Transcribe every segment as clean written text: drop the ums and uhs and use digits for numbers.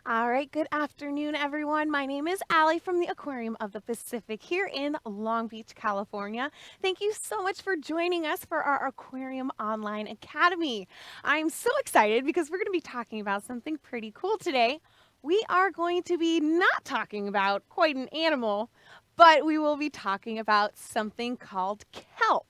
All right, good afternoon, everyone. My name is Allie from the Aquarium of the Pacific here in Long Beach, California. Thank you so much for joining us for our Aquarium Online Academy. I'm so excited because we're going to be talking about something pretty cool today. We are going to be not talking about quite an animal, but we will be talking about something called kelp.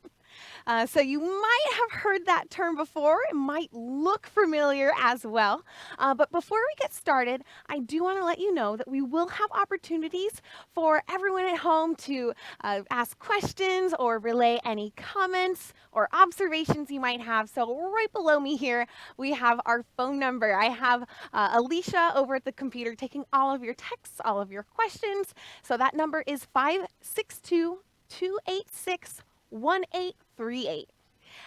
So you might have heard that term before. It might look familiar as well. But before we get started, I do want to let you know that we will have opportunities for everyone at home to ask questions or relay any comments or observations you might have. So right below me here, we have our phone number. I have Alicia over at the computer taking all of your texts, all of your questions. So that number is 562 286 1838.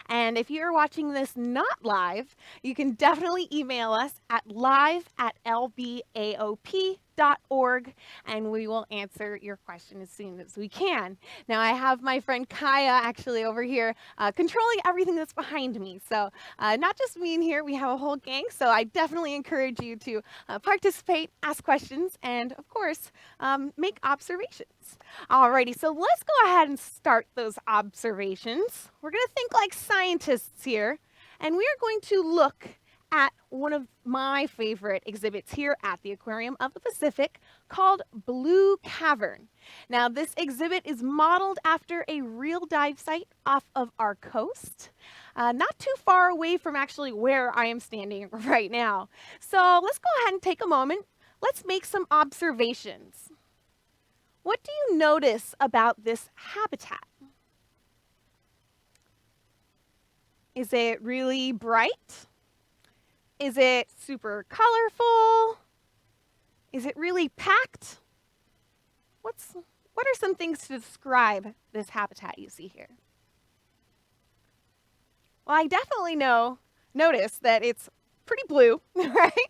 And if you're watching this not live, you can definitely email us at live@lbaop.org and we will answer your question as soon as we can. Now, I have my friend Kaya actually over here controlling everything that's behind me. So, not just me in here, we have a whole gang. So, I definitely encourage you to participate, ask questions, and of course, make observations. Alrighty, so let's go ahead and start those observations. We're going to think like scientists here, and we are going to look at one of my favorite exhibits here at the Aquarium of the Pacific called Blue Cavern. Now, this exhibit is modeled after a real dive site off of our coast, not too far away from actually where I am standing right now. So let's go ahead and take a moment. Let's make some observations. What do you notice about this habitat? Is it really bright? Is it super colorful? Is it really packed? What are some things to describe this habitat you see here? Well, I definitely notice that it's pretty blue, right?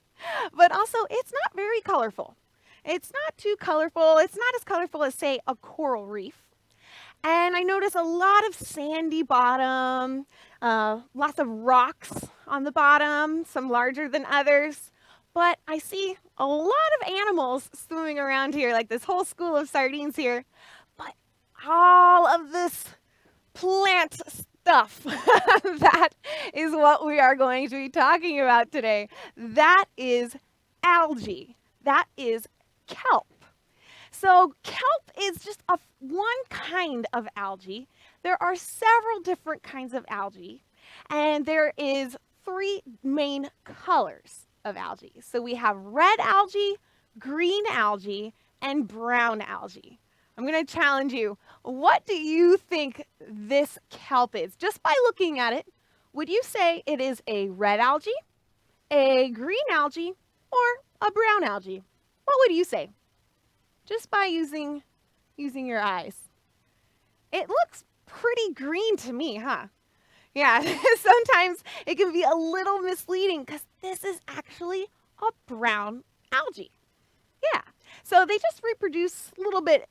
But also it's not very colorful. It's not too colorful. It's not as colorful as, say, a coral reef. And I notice a lot of sandy bottom, lots of rocks on the bottom, some larger than others. But I see a lot of animals swimming around here, like this whole school of sardines here. But all of this plant stuff, that is what we are going to be talking about today. That is algae. That is kelp. So kelp is just one kind of algae. There are several different kinds of algae, and there is three main colors of algae. So we have red algae, green algae, and brown algae. I'm going to challenge you. What do you think this kelp is? Just by looking at it, would you say it is a red algae, a green algae, or a brown algae? What would you say? Just by using your eyes. It looks pretty green to me, huh? Yeah, sometimes it can be a little misleading because this is actually a brown algae. Yeah, so they just reproduce a little bit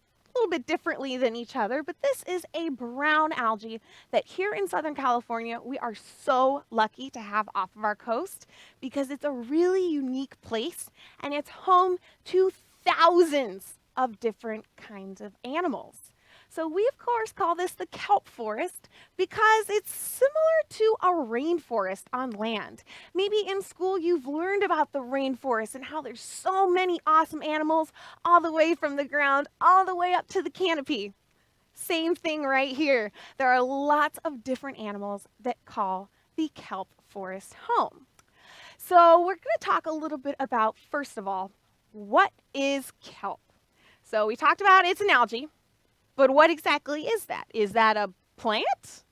differently than each other, but this is a brown algae that here in Southern California, we are so lucky to have off of our coast because it's a really unique place and it's home to thousands of different kinds of animals. So we, of course, call this the kelp forest because it's similar to a rainforest on land. Maybe in school you've learned about the rainforest and how there's so many awesome animals all the way from the ground, all the way up to the canopy. Same thing right here. There are lots of different animals that call the kelp forest home. So we're going to talk a little bit about, first of all, what is kelp? So we talked about it's an algae. But what exactly is that? Is that a plant?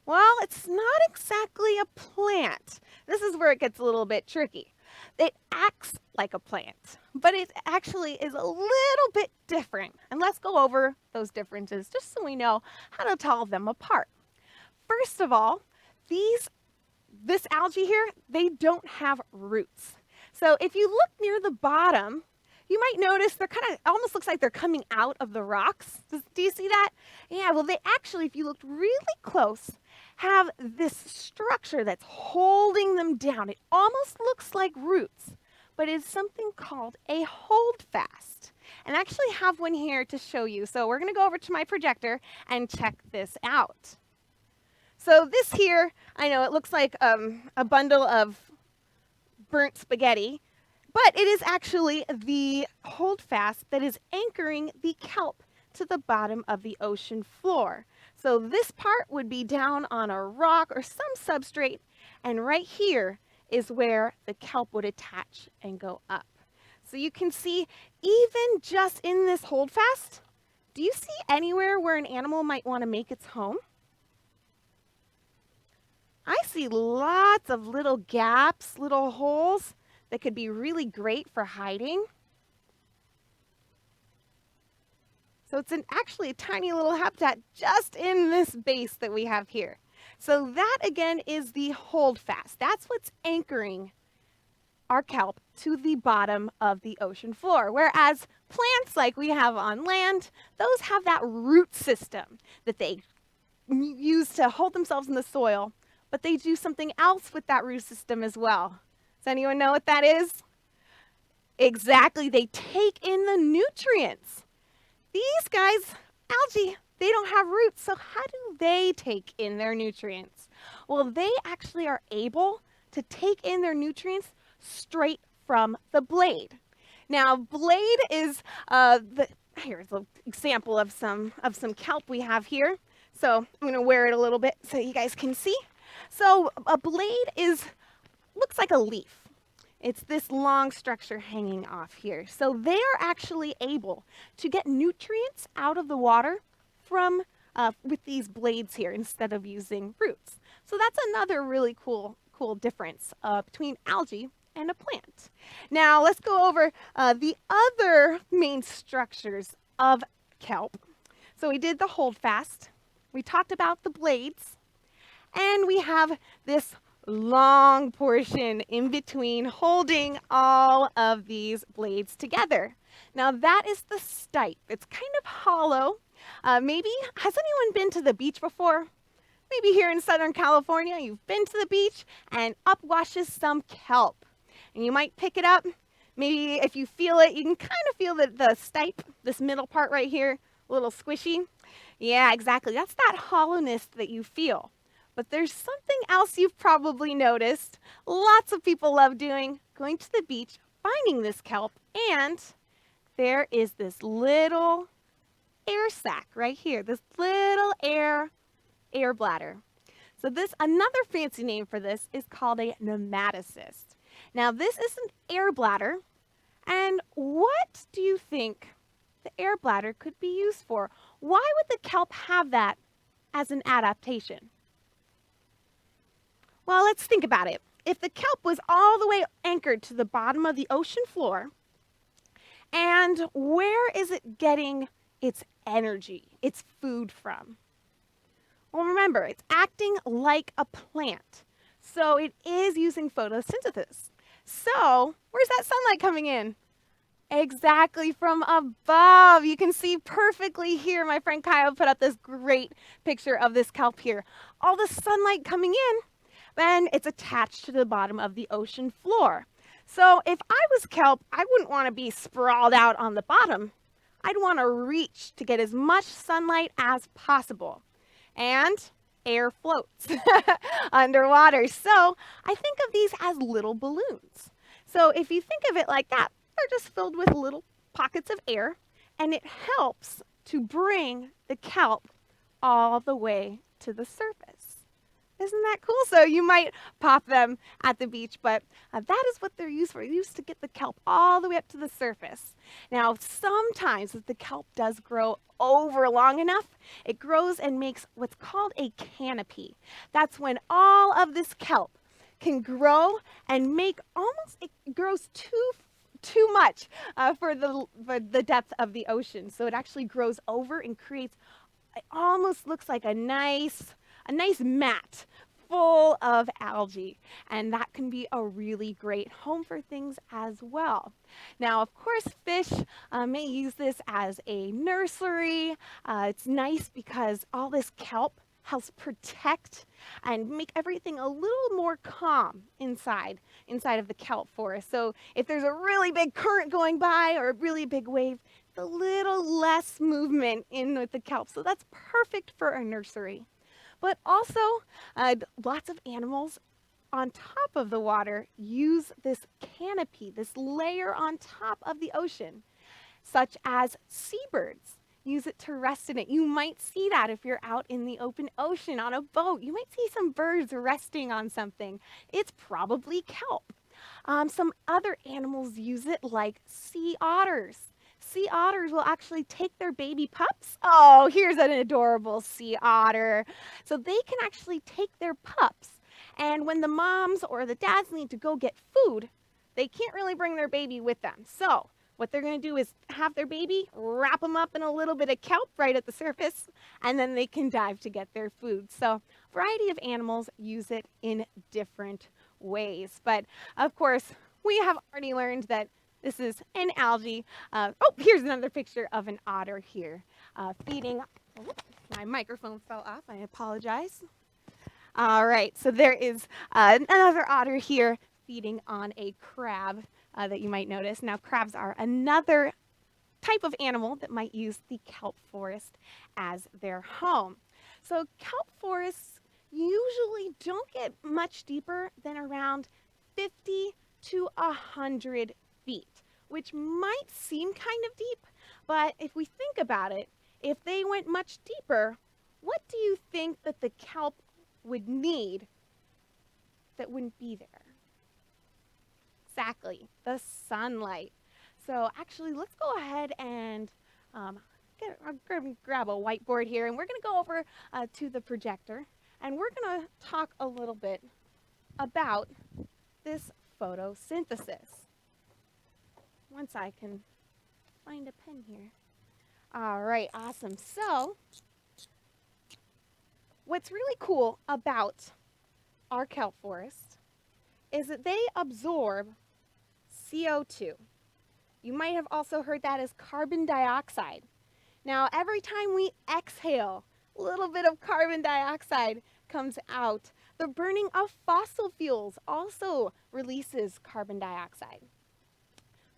Well, it's not exactly a plant. This is where it gets a little bit tricky. It acts like a plant, but it actually is a little bit different. And let's go over those differences just so we know how to tell them apart. First of all, this algae here, they don't have roots. So if you look near the bottom, you might notice they're almost looks like they're coming out of the rocks. Do you see that? Yeah, well, they actually, if you looked really close, have this structure that's holding them down. It almost looks like roots, but it's something called a holdfast. And I actually have one here to show you. So we're going to go over to my projector and check this out. So this here, I know it looks like a bundle of burnt spaghetti, but it is actually the holdfast that is anchoring the kelp to the bottom of the ocean floor. So this part would be down on a rock or some substrate, and right here is where the kelp would attach and go up. So you can see, even just in this holdfast, do you see anywhere where an animal might want to make its home? I see lots of little gaps, little holes that could be really great for hiding. So it's actually a tiny little habitat just in this base that we have here. So that again is the holdfast. That's what's anchoring our kelp to the bottom of the ocean floor. Whereas plants like we have on land, those have that root system that they use to hold themselves in the soil, but they do something else with that root system as well. Does anyone know what that is? Exactly, they take in the nutrients. These guys, algae, they don't have roots, so how do they take in their nutrients? Well, they actually are able to take in their nutrients straight from the blade. Now, blade is here's an example of some kelp we have here. So I'm going to wear it a little bit so you guys can see. So a blade looks like a leaf. It's this long structure hanging off here. So they are actually able to get nutrients out of the water from with these blades here instead of using roots. So that's another really cool difference between algae and a plant. Now let's go over the other main structures of kelp. So we did the holdfast, we talked about the blades, and we have this long portion in between holding all of these blades together. Now that is the stipe. It's kind of hollow. Maybe, has anyone been to the beach before? Maybe here in Southern California, you've been to the beach and up washes some kelp. And you might pick it up. Maybe if you feel it, you can kind of feel the stipe, this middle part right here, a little squishy. Yeah, exactly. That's that hollowness that you feel. But there's something else you've probably noticed. Lots of people love doing, going to the beach, finding this kelp, and there is this little air sac right here, this little air bladder. So another fancy name for this is called a nematocyst. Now this is an air bladder, and what do you think the air bladder could be used for? Why would the kelp have that as an adaptation? Well, let's think about it. If the kelp was all the way anchored to the bottom of the ocean floor, and where is it getting its energy, its food from? Well, remember, it's acting like a plant. So it is using photosynthesis. So where's that sunlight coming in? Exactly from above. You can see perfectly here. My friend Kyle put up this great picture of this kelp here. All the sunlight coming in, then it's attached to the bottom of the ocean floor. So if I was kelp, I wouldn't want to be sprawled out on the bottom. I'd want to reach to get as much sunlight as possible. And air floats underwater. So I think of these as little balloons. So if you think of it like that, they're just filled with little pockets of air, and it helps to bring the kelp all the way to the surface. Isn't that cool? So you might pop them at the beach, but that is what they're used for. They're used to get the kelp all the way up to the surface. Now, sometimes if the kelp does grow over long enough, it grows and makes what's called a canopy. That's when all of this kelp can grow and make it grows too much for the depth of the ocean. So it actually grows over and creates, it almost looks like a nice mat full of algae, and that can be a really great home for things as well. Now, of course, fish may use this as a nursery. It's nice because all this kelp helps protect and make everything a little more calm inside of the kelp forest. So if there's a really big current going by or a really big wave, a little less movement in with the kelp. So that's perfect for a nursery. But also, lots of animals on top of the water use this canopy, this layer on top of the ocean, such as seabirds use it to rest in it. You might see that if you're out in the open ocean on a boat. You might see some birds resting on something. It's probably kelp. Some other animals use it, like sea otters. Sea otters will actually take their baby pups. Oh, here's an adorable sea otter. So they can actually take their pups, and when the moms or the dads need to go get food, they can't really bring their baby with them. So what they're going to do is have their baby, wrap them up in a little bit of kelp right at the surface, and then they can dive to get their food. So a variety of animals use it in different ways. But of course, we have already learned that this is an algae. Oh, here's another picture of an otter here feeding. Oh, my microphone fell off. I apologize. All right, so there is another otter here feeding on a crab that you might notice. Now, crabs are another type of animal that might use the kelp forest as their home. So kelp forests usually don't get much deeper than around 50 to 100 feet, which might seem kind of deep, but if we think about it, if they went much deeper, what do you think that the kelp would need that wouldn't be there? Exactly, the sunlight. So actually, let's go ahead and grab a whiteboard here, and we're going to go over to the projector, and we're going to talk a little bit about this photosynthesis. Once I can find a pen here. All right, awesome. So what's really cool about our kelp forest is that they absorb CO2. You might have also heard that as carbon dioxide. Now, every time we exhale, a little bit of carbon dioxide comes out. The burning of fossil fuels also releases carbon dioxide.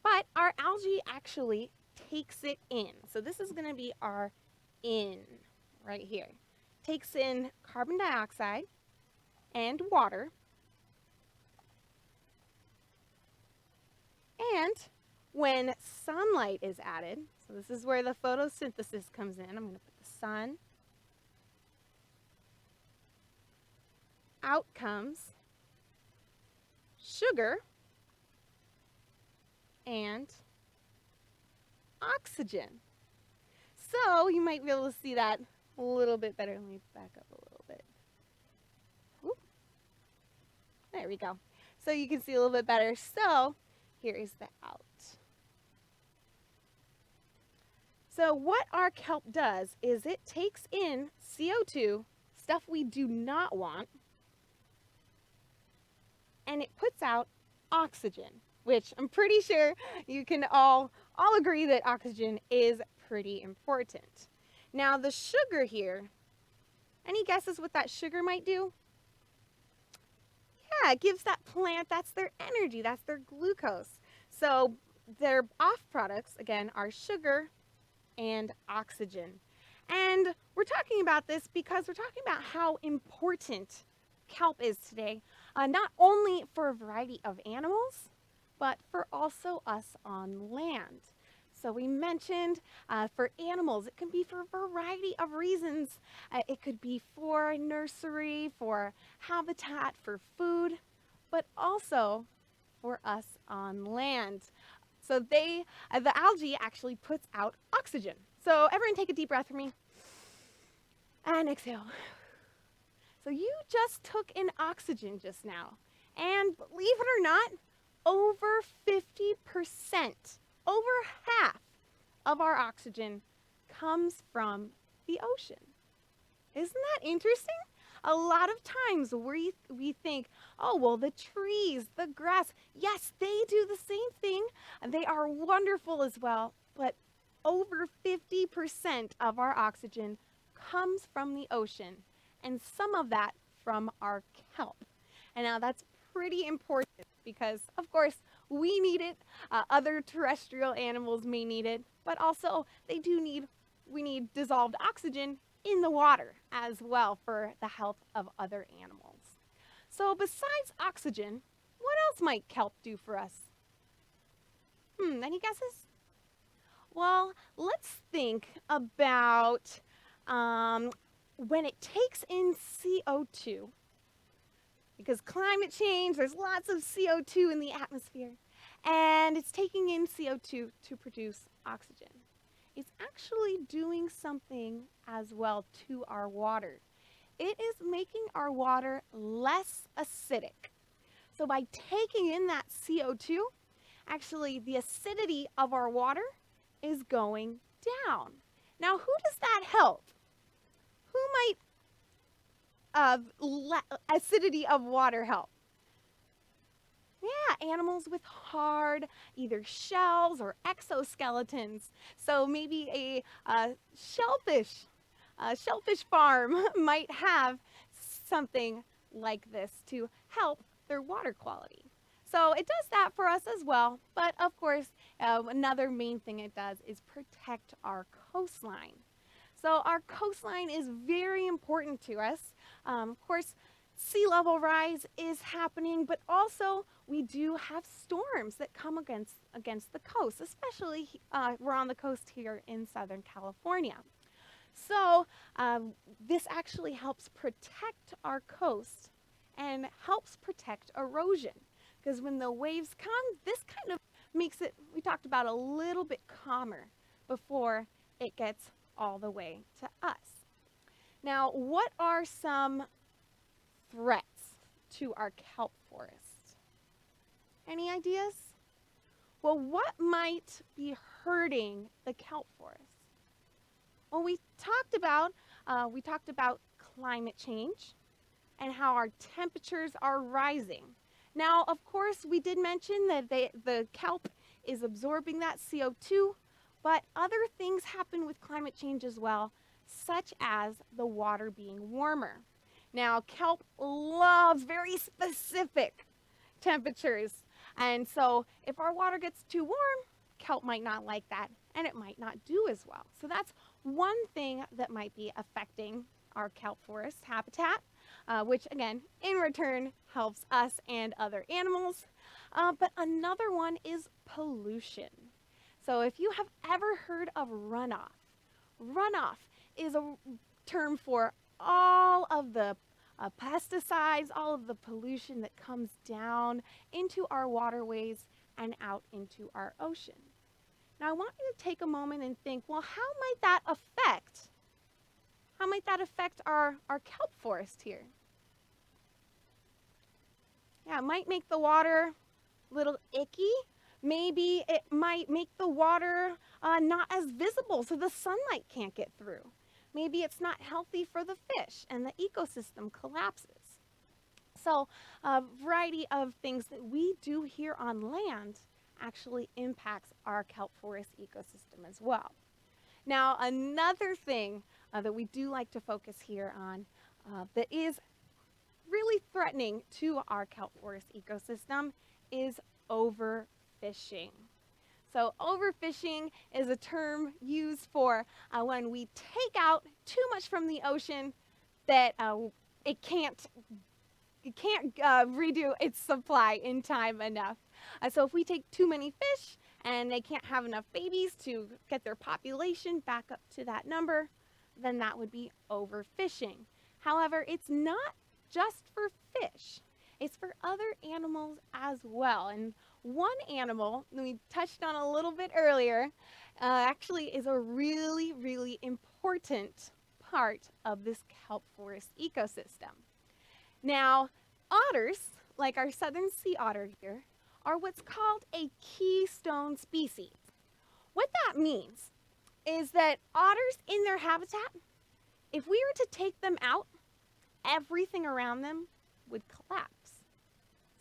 But our algae actually takes it in. So this is going to be our in right here. Takes in carbon dioxide and water. And when sunlight is added, so this is where the photosynthesis comes in. I'm going to put the sun. Out comes sugar and oxygen. So you might be able to see that a little bit better. Let me back up a little bit. Whoop. There we go. So you can see a little bit better. So here is the out. So what our kelp does is it takes in CO2, stuff we do not want, and it puts out oxygen, which I'm pretty sure you can all agree that oxygen is pretty important. Now the sugar here, any guesses what that sugar might do? Yeah, it gives that plant, that's their energy, that's their glucose. So their off products, again, are sugar and oxygen. And we're talking about this because we're talking about how important kelp is today, not only for a variety of animals, but for also us on land. So we mentioned for animals, it can be for a variety of reasons. It could be for a nursery, for habitat, for food, but also for us on land. So the algae actually puts out oxygen. So everyone take a deep breath for me. And exhale. So you just took in oxygen just now. And believe it or not, over 50%, over half of our oxygen comes from the ocean. Isn't that interesting? A lot of times we think, oh, well, the trees, the grass, yes, they do the same thing. They are wonderful as well, but over 50% of our oxygen comes from the ocean. and some of that from our kelp. And now that's pretty important because, of course, we need it. Other terrestrial animals may need it, but also we need dissolved oxygen in the water as well for the health of other animals. So besides oxygen, what else might kelp do for us? Any guesses? Well, let's think about when it takes in CO2, because climate change, there's lots of CO2 in the atmosphere, and it's taking in CO2 to produce oxygen. It's actually doing something as well to our water. It is making our water less acidic. So by taking in that CO2, actually the acidity of our water is going down. Now, who does that help? Who might acidity of water help? Yeah, animals with hard either shells or exoskeletons. So maybe a shellfish farm might have something like this to help their water quality. So it does that for us as well. But of course, another main thing it does is protect our coastline. So our coastline is very important to us. Of course, sea level rise is happening, but also we do have storms that come against the coast, especially we're on the coast here in Southern California. So this actually helps protect our coast and helps protect erosion. Because when the waves come, this kind of makes it, we talked about, a little bit calmer before it gets all the way to us. Now, what are some threats to our kelp forest? Any ideas? Well, what might be hurting the kelp forest? Well, we talked about climate change and how our temperatures are rising. Now, of course, we did mention that the kelp is absorbing that CO2, but other things happen with climate change as well, such as the water being warmer. Now, kelp loves very specific temperatures, and so if our water gets too warm, kelp might not like that, and it might not do as well. So that's one thing that might be affecting our kelp forest habitat, which again, in return, helps us and other animals. But another one is pollution. So if you have ever heard of runoff, runoff is a term for all of the pesticides, all of the pollution that comes down into our waterways and out into our ocean. Now I want you to take a moment and think, well, how might that affect our kelp forest here? Yeah, it might make the water a little icky. Maybe it might make the water not as visible so the sunlight can't get through. Maybe it's not healthy for the fish and the ecosystem collapses. So a variety of things that we do here on land actually impacts our kelp forest ecosystem as well. Now, another thing that we do like to focus here on that is really threatening to our kelp forest ecosystem is overfishing. So overfishing is a term used for when we take out too much from the ocean that it can't redo its supply in time enough. So if we take too many fish and they can't have enough babies to get their population back up to that number, then that would be overfishing. However, it's not just for fish. It's for other animals as well. And one animal that we touched on a little bit earlier actually is a really, really important part of this kelp forest ecosystem. Now, otters, like our southern sea otter here, are what's called a keystone species. What that means is that otters in their habitat, if we were to take them out, everything around them would collapse.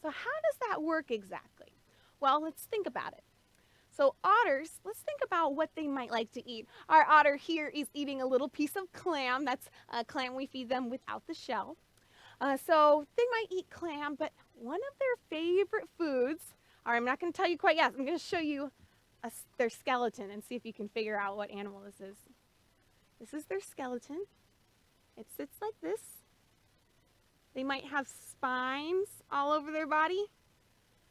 So how does that work exactly? Well, let's think about it. So otters, let's think about what they might like to eat. Our otter here is eating a little piece of clam. That's a clam we feed them without the shell. So they might eat clam, but one of their favorite foods, all right, I'm not going to tell you quite yet. I'm going to show you their skeleton and see if you can figure out what animal this is. This is their skeleton. It sits like this. They might have spines all over their body.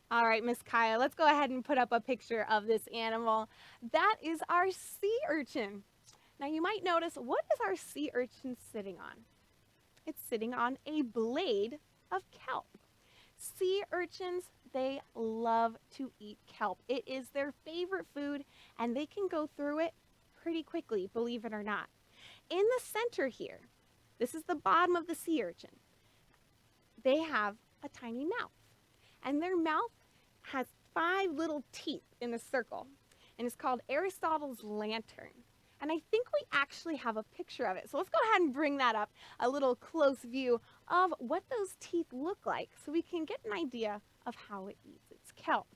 All right, Miss Kaya, let's go ahead and put up a picture of this animal. That is our sea urchin. Now you might notice, what is our sea urchin sitting on? It's sitting on a blade of kelp. Sea urchins, they love to eat kelp. It is their favorite food, and they can go through it pretty quickly, believe it or not. In the center here, this is the bottom of the sea urchin. They have a tiny mouth, and their mouth has 5 little teeth in a circle, and it's called Aristotle's lantern. And I think we actually have a picture of it. So let's go ahead and bring that up, a little close view of what those teeth look like so we can get an idea of how it eats its kelp.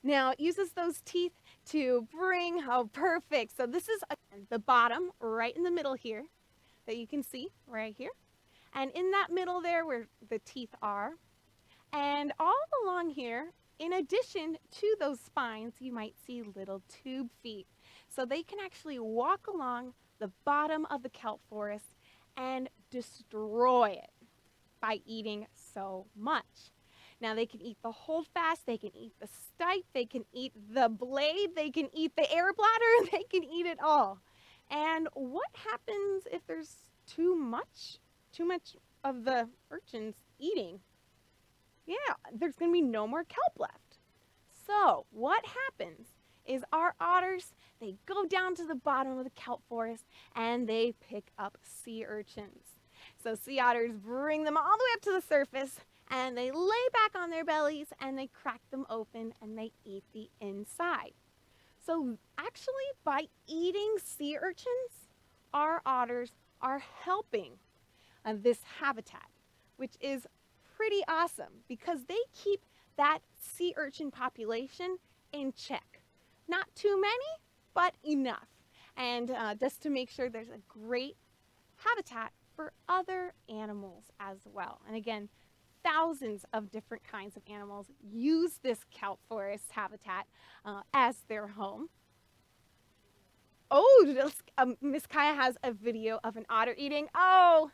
Now, it uses those teeth to bring, oh, perfect. So this is the bottom right in the middle here that you can see right here. And in that middle there where the teeth are, and all along here, in addition to those spines, you might see little tube feet. So they can actually walk along the bottom of the kelp forest and destroy it by eating so much. Now they can eat the holdfast, they can eat the stipe, they can eat the blade, they can eat the air bladder, they can eat it all. And what happens if there's too much of the urchins eating? Yeah, there's going to be no more kelp left. So what happens is our otters, they go down to the bottom of the kelp forest and they pick up sea urchins. So sea otters bring them all the way up to the surface and they lay back on their bellies and they crack them open and they eat the inside. So actually, by eating sea urchins, our otters are helping this habitat, which is pretty awesome because they keep that sea urchin population in check. Not too many, but enough. And just to make sure there's a great habitat for other animals as well. And again, thousands of different kinds of animals use this kelp forest habitat as their home. Oh, Miss Kaya has a video of an otter eating. Oh,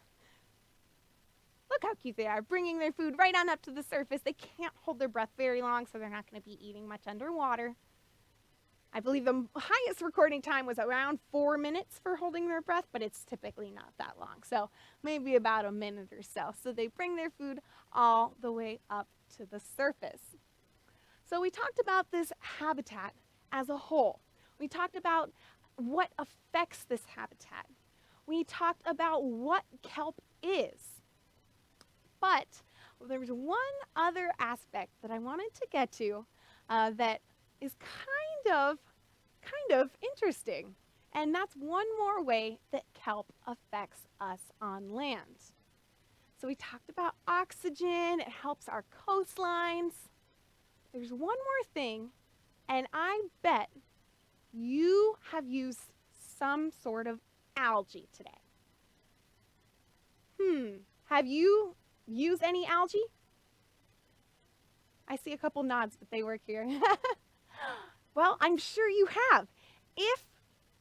look how cute they are, bringing their food right on up to the surface. They can't hold their breath very long, so they're not going to be eating much underwater. I believe the highest recording time was around 4 minutes for holding their breath, but it's typically not that long, so maybe about a minute or so. So they bring their food all the way up to the surface. So we talked about this habitat as a whole. We talked about what affects this habitat. We talked about what kelp is. But there's one other aspect that I wanted to get to that is kind of interesting. And that's one more way that kelp affects us on land. So we talked about oxygen, it helps our coastlines. There's one more thing, and I bet you have used some sort of algae today. Have you used any algae? I see a couple nods, but they work here. Well, I'm sure you have. If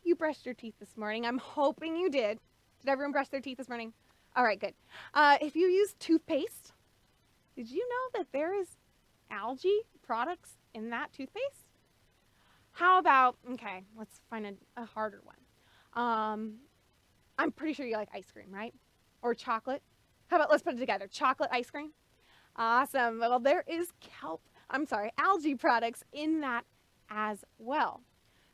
you brushed your teeth this morning, I'm hoping you did. Did everyone brush their teeth this morning? All right, good. If you use toothpaste, did you know that there is algae products in that toothpaste? How about, okay, let's find a harder one. I'm pretty sure you like ice cream, right? Or chocolate. How about, let's put it together, chocolate ice cream? Awesome. Well, there is algae products in that as well.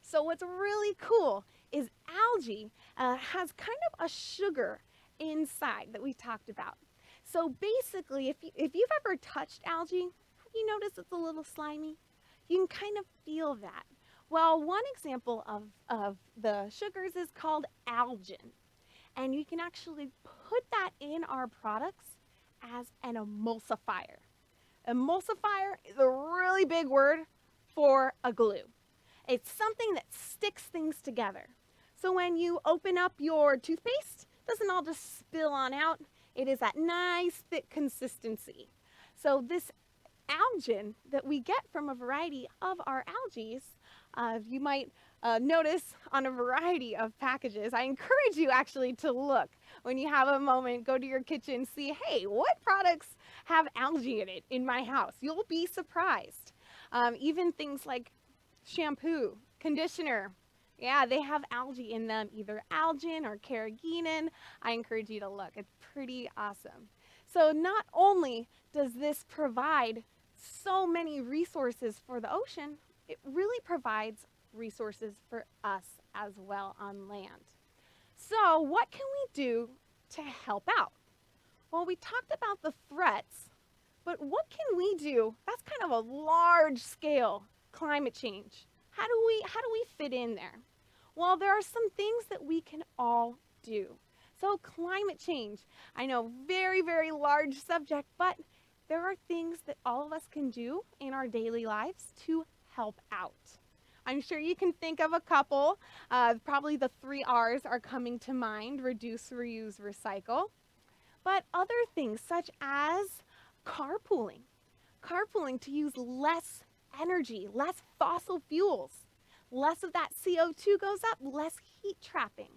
So what's really cool is algae has kind of a sugar inside that we talked about. So basically, if you've ever touched algae, have you noticed it's a little slimy? You can kind of feel that. Well, one example of the sugars is called algin. And you can actually put that in our products as an emulsifier. Emulsifier is a really big word for a glue. It's something that sticks things together. So when you open up your toothpaste, it doesn't all just spill on out. It is that nice thick consistency. So this algin that we get from a variety of our algae, you might notice on a variety of packages. I encourage you actually to look when you have a moment, go to your kitchen, see, hey, what products have algae in it in my house? You'll be surprised. Even things like shampoo, conditioner, yeah, they have algae in them, either algin or carrageenan. I encourage you to look. It's pretty awesome. So not only does this provide so many resources for the ocean, it really provides resources for us as well on land. So what can we do to help out? Well, we talked about the threats, but what can we do? That's kind of a large scale climate change. How do we fit in there? Well, there are some things that we can all do. So climate change, I know, very, very large subject, but there are things that all of us can do in our daily lives to help out. I'm sure you can think of a couple. Probably the 3 R's are coming to mind: reduce, reuse, recycle. But other things such as carpooling, carpooling to use less energy, less fossil fuels, less of that CO2 goes up, less heat trapping.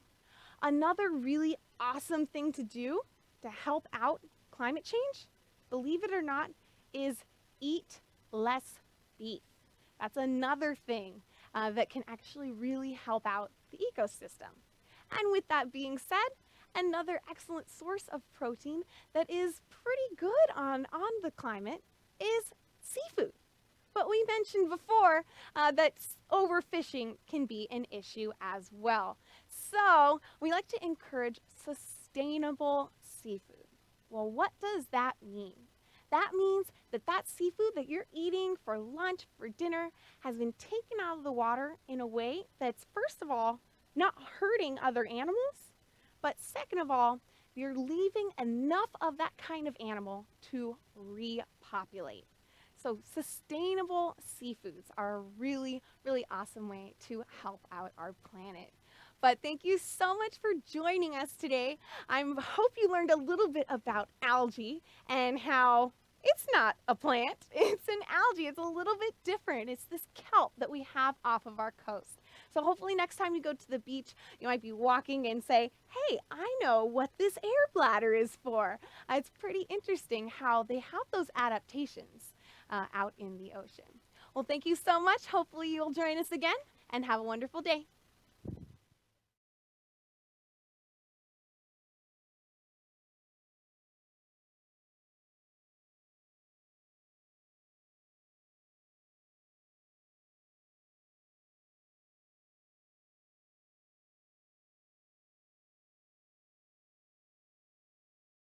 Another really awesome thing to do to help out climate change, believe it or not, is eat less beef. That's another thing that can actually really help out the ecosystem. And with that being said, another excellent source of protein that is pretty good on the climate is seafood. But we mentioned before that overfishing can be an issue as well. So we like to encourage sustainable seafood. Well, what does that mean? That means that that seafood that you're eating for lunch, for dinner, has been taken out of the water in a way that's, first of all, not hurting other animals, but second of all, you're leaving enough of that kind of animal to repopulate. So sustainable seafoods are a really, really awesome way to help out our planet. But thank you so much for joining us today. I hope you learned a little bit about algae and how it's not a plant, it's an algae. It's a little bit different. It's this kelp that we have off of our coast. So hopefully next time you go to the beach, you might be walking and say, hey, I know what this air bladder is for. It's pretty interesting how they have those adaptations out in the ocean. Well, thank you so much. Hopefully you'll join us again and have a wonderful day.